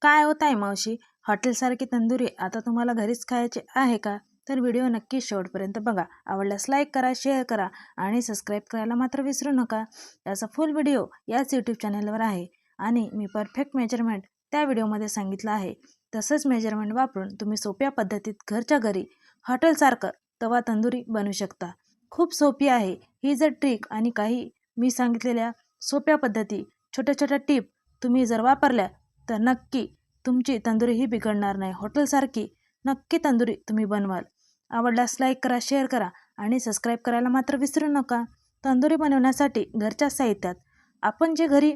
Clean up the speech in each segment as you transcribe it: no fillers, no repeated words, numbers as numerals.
काय होत आहे मावशी, हॉटेलसारखी तंदुरी आता तुम्हाला घरीच खायची आहे का? तर व्हिडिओ नक्की शेवटपर्यंत बघा. आवडल्यास लाईक करा, शेअर करा आणि सबस्क्राईब करायला मात्र विसरू नका. याचा फुल व्हिडिओ याच यूट्यूब चॅनलवर आहे आणि मी परफेक्ट मेजरमेंट त्या व्हिडिओमध्ये सांगितलं आहे. तसंच मेजरमेंट वापरून तुम्ही सोप्या पद्धतीत घरच्या घरी हॉटेलसारखं तवा तंदुरी बनवू शकता. खूप सोपी आहे ही जर ट्रिक आणि काही मी सांगितलेल्या सोप्या पद्धती, छोट्या छोट्या टिप तुम्ही जर वापरल्या तर नक्की तुमची तंदुरी ही बिघडणार नाही. हॉटेलसारखी नक्की तंदुरी तुम्ही बनवाल. आवडल्यास लाईक करा, शेअर करा आणि सबस्क्राईब करायला मात्र विसरू नका. तंदुरी बनवण्यासाठी घरच्या साहित्यात आपण जे घरी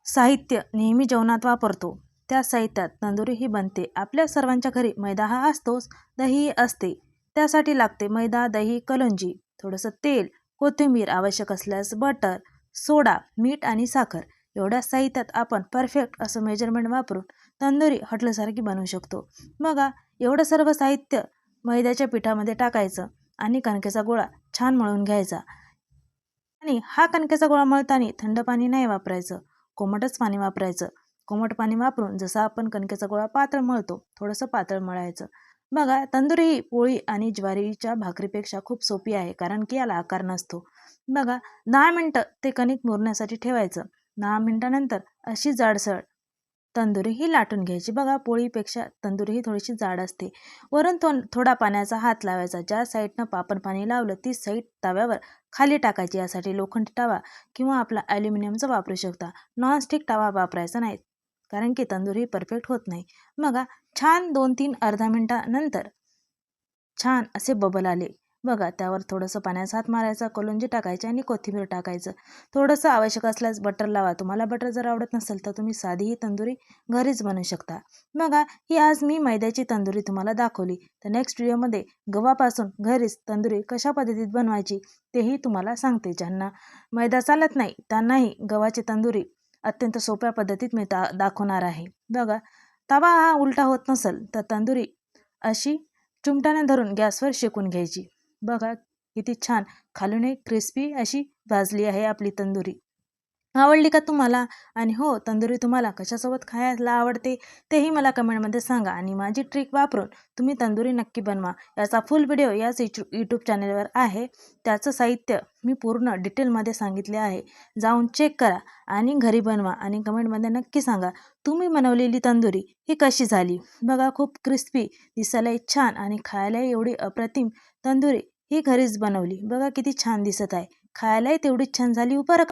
साहित्य नेहमी जेवणात वापरतो त्या साहित्यात तंदुरी ही बनते. आपल्या सर्वांच्या घरी मैदा हा असतोच, दही असते. त्यासाठी लागते मैदा, दही, कलोंजी, थोडंसं तेल, कोथिंबीर, आवश्यक असल्यास बटर, सोडा, मीठ आणि साखर. एवढ्या साहित्यात आपण परफेक्ट असं मेजरमेंट वापरून तंदुरी हॉटेलसारखी बनवू शकतो. बघा, एवढं सर्व साहित्य मैद्याच्या पिठामध्ये टाकायचं आणि कणकेचा गोळा छान मळून घ्यायचा. आणि हा कणकेचा गोळा मळताना थंड पाणी नाही वापरायचं, कोमटच पाणी वापरायचं. कोमट पाणी वापरून जसं आपण कणकेचा गोळा पातळ मळतो थोडंसं पातळ मळायचं. बघा, तंदुरी ही पोळी आणि ज्वारीच्या भाकरीपेक्षा खूप सोपी आहे, कारण की याला आकार नसतो. बघा, 10 मिनटं ते कणिक मुरण्यासाठी ठेवायचं. 10 मिनिटानंतर अशी जाडसर तंदुरी ही लाटून घ्यायची. बघा, पोळीपेक्षा तंदुरी ही थोडीशी जाड असते. वरून थोडा पाण्याचा हात लावायचा. ज्या साईडनं आपण पाणी लावलं ती साईड तव्यावर खाली टाकायची. यासाठी लोखंडी तवा किंवा आपला ॲल्युमिनियमचा वापरू शकता. नॉनस्टिक तवा वापरायचा नाही, कारण की तंदुरी परफेक्ट होत नाही. बघा, छान 2-3 अर्धा मिनिटानंतर छान असे बबल आले. बघा, त्यावर थोडंसं पाण्याचा हात मारायचा, कलोंजी टाकायची आणि कोथिंबीर टाकायचं. थोडंसं आवश्यक असल्यास बटर लावा. तुम्हाला बटर जर आवडत नसेल तर तुम्ही साधीही तंदुरी घरीच बनवू शकता. बघा, ही आज मी मैद्याची तंदुरी तुम्हाला दाखवली. तर नेक्स्ट व्हिडिओमध्ये गव्हापासून घरीच तंदुरी कशा पद्धतीत बनवायची तेही तुम्हाला सांगते. ज्यांना मैदा चालत नाही त्यांनाही गव्हाची तंदुरी अत्यंत सोप्या पद्धतीत मी दाखवणार आहे. बघा, तवा हा उलटा होत नसेल तर तंदुरी अशी चिमट्याने धरून गॅसवर शेकून घ्यायची. बघा, किती छान खालून एक क्रिस्पी अशी भाजली आहे आपली तंदुरी. आवडली का तुम्हाला? आणि हो, तंदुरी तुम्हाला कशासोबत खायला आवडते तेही मला कमेंटमध्ये सांगा. आणि माझी ट्रिक वापरून तुम्ही तंदुरी नक्की बनवा. याचा फुल व्हिडिओ याच यूट्यूब चॅनलवर आहे. त्याचं साहित्य मी पूर्ण डिटेलमध्ये सांगितले आहे. जाऊन चेक करा आणि घरी बनवा आणि कमेंटमध्ये नक्की सांगा तुम्ही बनवलेली तंदुरी ही कशी झाली. बघा, खूप क्रिस्पी, दिसायलाही छान आणि खायलाही एवढी अप्रतिम तंदुरी ही घरीच बनवली. बघा, किती छान दिसत आहे. खायलाही तेवढीच छान झाली. बरं